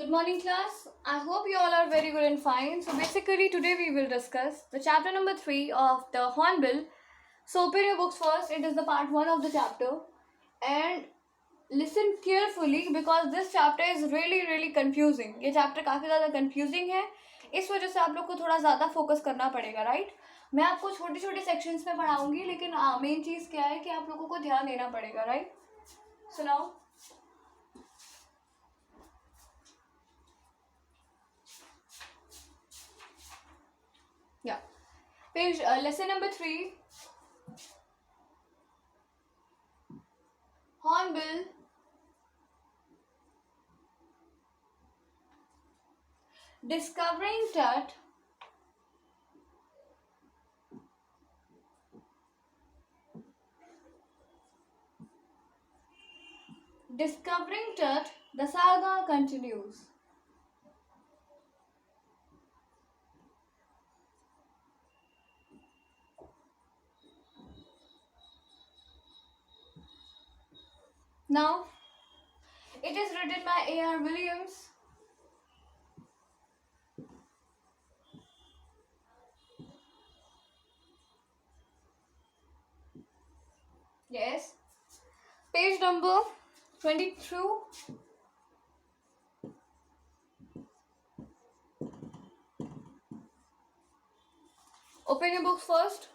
Good morning, class. I hope you all are very good and fine. So, basically, today we will discuss the chapter number 3 of the Hornbill. So, open your books first. It is the part 1 of the chapter. And listen carefully because this chapter is really confusing. ये chapter काफ़ी ज़्यादा confusing है. इस वजह से आप लोग को थोड़ा ज़्यादा फोकस करना पड़ेगा, राइट? मैं आपको छोटे छोटे सेक्शंस में पढ़ाऊंगी, लेकिन मेन चीज़ क्या है कि आप लोगों को ध्यान देना पड़ेगा, राइट? सुनाओ. Yeah. Page lesson number 3. Hornbill. Discovering Tut. Discovering Tut, the saga continues. Now, it is written by A.R. Williams. Yes. Page number 22. Open your books first.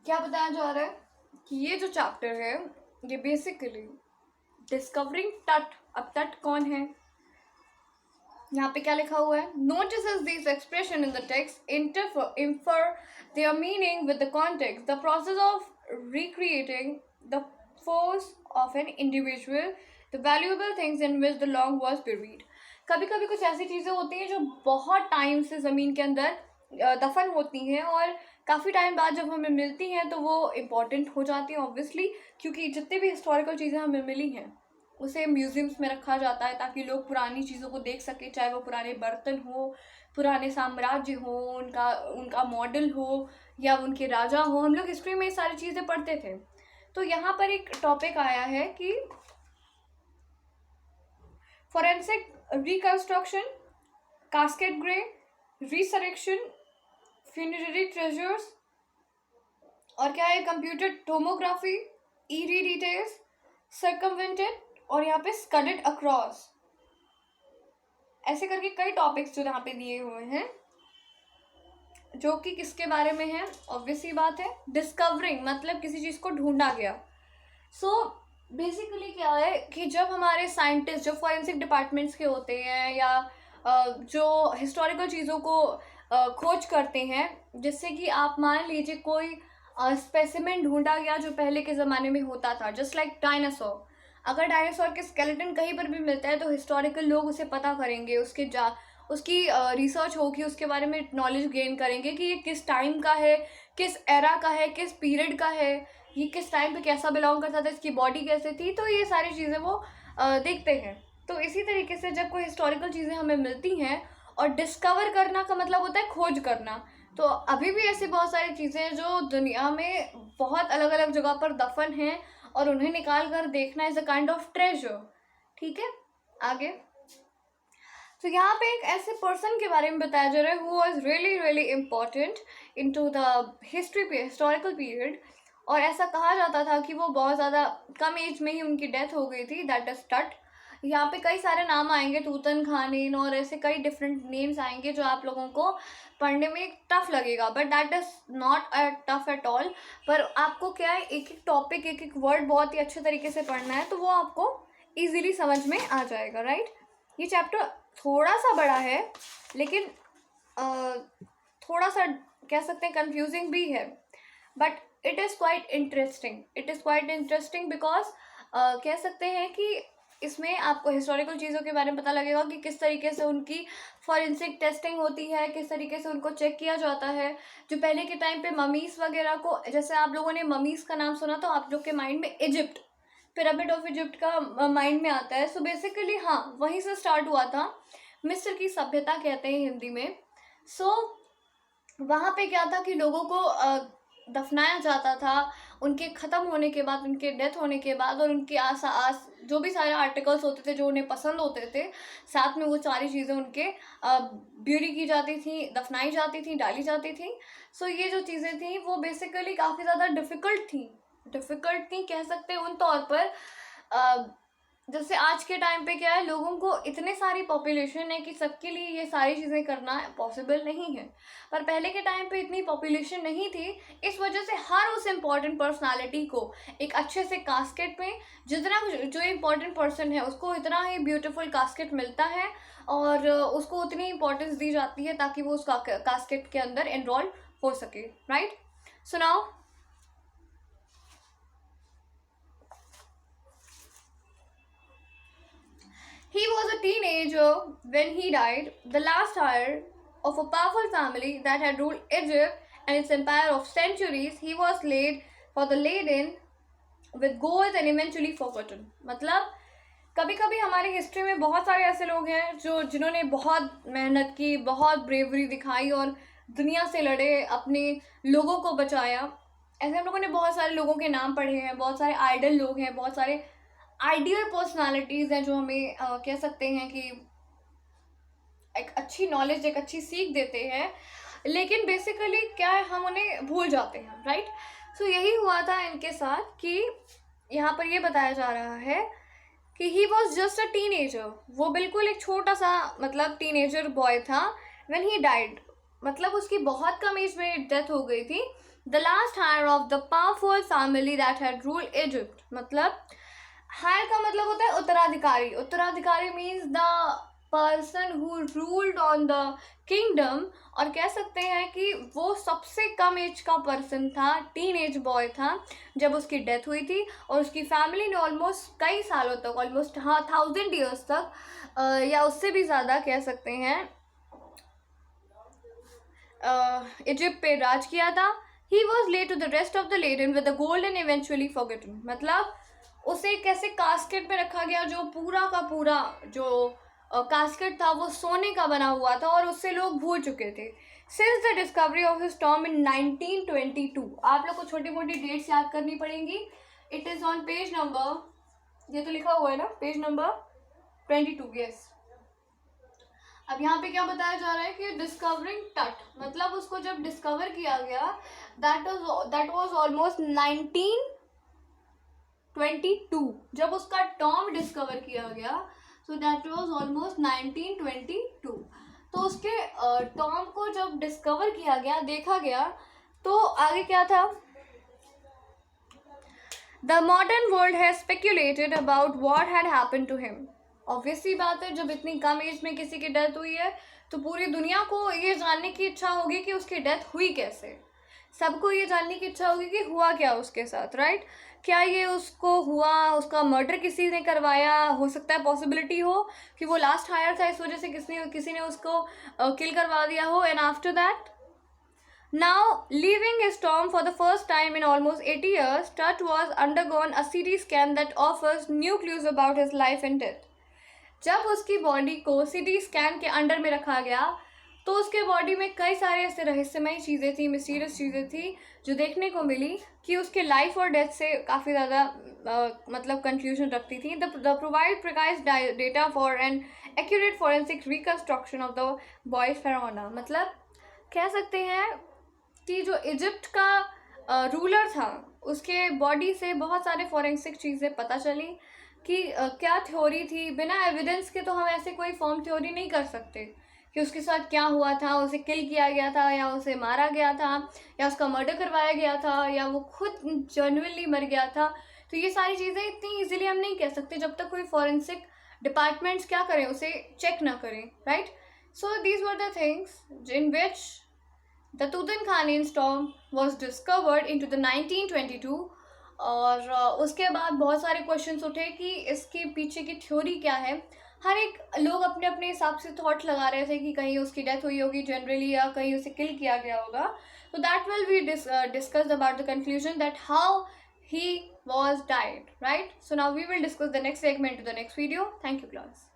क्या बताया जा रहा है कि ये जो चैप्टर है ये बेसिकली डिस्कवरिंग टट. अब टट कौन है? यहाँ पे क्या लिखा हुआ है? Notices these expression in the text infer their meaning with the context. The process of recreating the force of an individual, the valuable things in which the long was buried. कभी कभी कुछ ऐसी चीज़ें होती हैं जो बहुत टाइम से ज़मीन के अंदर दफन होती हैं और काफ़ी टाइम बाद जब हमें मिलती हैं तो वो इम्पॉर्टेंट हो जाती हैं ऑब्वियसली, क्योंकि जितनी भी हिस्टोरिकल चीज़ें हमें मिली हैं उसे म्यूजियम्स में रखा जाता है ताकि लोग पुरानी चीज़ों को देख सकें, चाहे वो पुराने बर्तन हो, पुराने साम्राज्य हो, उनका मॉडल हो या उनके राजा हो. हम लोग हिस्ट्री में ये सारी चीज़ें पढ़ते थे. तो यहाँ पर एक टॉपिक आया है कि forensic reconstruction, casket grave, resurrection, funerary treasures, और क्या है computer tomography, eerie details, circumvented, और यहाँ पे स्कडेड अक्रॉस. ऐसे करके कई टॉपिक्स जो यहाँ पे दिए हुए हैं जो कि किसके बारे में है? ऑब्वियस ही बात है, डिस्कवरिंग मतलब किसी चीज़ को ढूंढा गया. सो बेसिकली क्या है कि जब हमारे साइंटिस्ट जो फॉरेंसिक डिपार्टमेंट्स के होते हैं या जो हिस्टोरिकल चीज़ों को खोज करते हैं, जिससे कि आप मान लीजिए कोई स्पेसिमेन ढूंढा गया जो पहले के ज़माने में होता था, जस्ट लाइक डायनासोर. अगर डायनासोर के स्केलेटन कहीं पर भी मिलता है तो हिस्टोरिकल लोग उसे पता करेंगे, उसकी रिसर्च होगी, उसके बारे में नॉलेज गेन करेंगे कि ये किस टाइम का है, किस एरा का है, किस पीरियड का है, ये किस टाइम पे कैसा बिलोंग करता था, इसकी बॉडी कैसे थी. तो ये सारी चीज़ें वो देखते हैं. तो इसी तरीके से जब कोई हिस्टोरिकल चीज़ें हमें मिलती हैं, और डिस्कवर करना का मतलब होता है खोज करना, तो अभी भी ऐसी बहुत सारी चीज़ें हैं जो दुनिया में बहुत अलग अलग जगह पर दफन हैं और उन्हें निकाल कर देखना is a kind of treasure. ठीक है, आगे. तो यहाँ पे एक ऐसे पर्सन के बारे में बताया जा रहा है who was really important in to the historical period. और ऐसा कहा जाता था कि वो बहुत ज़्यादा कम एज में ही उनकी डेथ हो गई थी. दैट इज टट. यहाँ पे कई सारे नाम आएंगे, तूतनखामेन और ऐसे कई डिफरेंट नेम्स आएंगे जो आप लोगों को पढ़ने में टफ लगेगा, but that is not tough at all. पर आपको क्या है, एक एक टॉपिक, एक एक वर्ड बहुत ही अच्छे तरीके से पढ़ना है, तो वो आपको इजीली समझ में आ जाएगा, राइट। ये चैप्टर थोड़ा सा बड़ा है, लेकिन थोड़ा सा कह सकते हैं कंफ्यूजिंग भी है, but it is quite interesting because कह सकते हैं कि इसमें आपको हिस्टोरिकल चीज़ों के बारे में पता लगेगा कि किस तरीके से उनकी फॉरेंसिक टेस्टिंग होती है, किस तरीके से उनको चेक किया जाता है। जो पहले के टाइम पे ममीज़ वगैरह को, जैसे आप लोगों ने ममीज़ का नाम सुना तो आप लोग के माइंड में इजिप्ट, पिरामिड ऑफ इजिप्ट का माइंड में आता है। सो बेसिकली हाँ, वहीं से स्टार्ट हुआ था, मिस्र की सभ्यता कहते हैं हिंदी में। सो वहाँ पे क्या था कि लोगों को दफनाया जाता था उनके ख़त्म होने के बाद, उनके डेथ होने के बाद, और उनके आस जो भी सारे आर्टिकल्स होते थे जो उन्हें पसंद होते थे, साथ में वो सारी चीज़ें उनके ब्यूरी की जाती थी, दफनाई जाती थी, डाली जाती थी। सो ये जो चीज़ें थी वो बेसिकली काफ़ी ज़्यादा डिफ़िकल्ट थी कह सकते हैं उन तौर पर। जैसे आज के टाइम पे क्या है, लोगों को इतने सारी पॉपुलेशन है कि सबके लिए ये सारी चीज़ें करना पॉसिबल नहीं है। पर पहले के टाइम पे इतनी पॉपुलेशन नहीं थी, इस वजह से हर उस इम्पॉर्टेंट पर्सनालिटी को एक अच्छे से कास्केट में, जितना जो इम्पॉर्टेंट पर्सन है उसको इतना ही ब्यूटीफुल कास्केट मिलता है और उसको उतनी इम्पोर्टेंस दी जाती है ताकि वो उस कास्केट के अंदर एनरोल हो सके, right. So now he was a teenager when he died, the last heir of a powerful family that had ruled Egypt and its empire of centuries. He was laden with gold and eventually forgotten. मतलब कभी कभी हमारी history में बहुत सारे ऐसे लोग हैं जिन्होंने बहुत मेहनत की, बहुत ब्रेवरी दिखाई और दुनिया से लड़े, अपने लोगों को बचाया। ऐसे हम लोगों ने बहुत सारे लोगों के नाम पढ़े हैं, बहुत सारे आइडल लोग हैं, बहुत सारे आइडियल पर्सनालिटीज़ हैं जो हमें कह सकते हैं कि एक अच्छी नॉलेज, एक अच्छी सीख देते हैं, लेकिन बेसिकली क्या है, हम उन्हें भूल जाते हैं, राइट। सो यही हुआ था इनके साथ कि यहाँ पर ये बताया जा रहा है कि he was just a teenager, वो बिल्कुल एक छोटा सा मतलब टीनेजर बॉय था। व्हेन ही डाइड मतलब उसकी बहुत कम एज में डेथ हो गई थी। The last heir of the powerful family that had ruled Egypt, मतलब हायर का मतलब होता है उत्तराधिकारी। उत्तराधिकारी means the person who ruled on the kingdom, और कह सकते हैं कि वो सबसे कम एज का पर्सन था, टीन एज बॉय था जब उसकी डेथ हुई थी। और उसकी फैमिली ने ऑलमोस्ट कई सालों तक, ऑलमोस्ट 1000 ईयर्स तक या उससे भी ज़्यादा कह सकते हैं इजिप्ट पे राज किया था। He was laid to the rest of the laden with the gold and eventually forgotten, मतलब उसे कैसे कास्केट में रखा गया, जो पूरा का पूरा जो कास्केट था वो सोने का बना हुआ था और उससे लोग भूल चुके थे। Since the discovery of his tomb in 1922, आप लोग को छोटी मोटी डेट्स याद करनी पड़ेंगी। It is on page number, ये तो लिखा हुआ है ना, पेज नंबर 22, यस। अब यहाँ पे क्या बताया जा रहा है कि डिस्कवरिंग टट, मतलब उसको जब डिस्कवर किया गया, दैट वाज ऑलमोस्ट 1922 जब उसका टॉम डिस्कवर किया गया। So that was almost 1922। तो उसके टॉम को जब डिस्कवर किया गया, देखा गया, तो आगे क्या था, the modern world has speculated about what had happened to him. Obviously बात है, जब इतनी कम एज में किसी की डेथ हुई है तो पूरी दुनिया को ये जानने की इच्छा होगी कि उसकी डेथ हुई कैसे। सबको ये जानने की इच्छा होगी कि हुआ क्या उसके साथ, राइट। क्या ये उसको हुआ, उसका मर्डर किसी ने करवाया, हो सकता है पॉसिबिलिटी हो कि वो लास्ट हायर था, इस वजह से किसी ने उसको किल करवा दिया हो। And after that, now leaving his tomb for the first time in almost 80 years, Tut was undergone a CT scan that offers new clues about his life and death. जब उसकी बॉडी को CT स्कैन के under में रखा गया तो उसके body में कई सारे ऐसे रहस्यमय चीज़ें थी, मिस्टीरियस चीज़ें थी जो देखने को मिली कि उसके लाइफ और डेथ से काफ़ी ज़्यादा मतलब कंफ्यूजन रखती थी। The provide precise data for an accurate forensic reconstruction of the boy's pharaoh, मतलब कह सकते हैं कि जो इजिप्ट का रूलर था उसके बॉडी से बहुत सारे फॉरेंसिक चीज़ें पता चली, कि क्या थ्योरी थी। बिना एविडेंस के तो हम ऐसे कोई फॉर्म थ्योरी नहीं कर सकते कि उसके साथ क्या हुआ था, उसे किल किया गया था या उसे मारा गया था या उसका मर्डर करवाया गया था या वो खुद जेन्युइनली मर गया था। तो ये सारी चीज़ें इतनी इजीली हम नहीं कह सकते जब तक कोई फॉरेंसिक डिपार्टमेंट्स क्या करें, उसे चेक ना करें, right. So these were the things in which the Tutankhamun tomb was discovered in to the 1922। और उसके बाद बहुत सारे क्वेश्चंस उठे कि इसके पीछे की थ्योरी क्या है। हर एक लोग अपने अपने हिसाब से थॉट लगा रहे थे कि कहीं उसकी डेथ हुई होगी जनरली या कहीं उसे किल किया गया होगा। तो that will be discussed about the conclusion that how he was died, right? So now we will discuss the next segment to the next video. Thank you, class.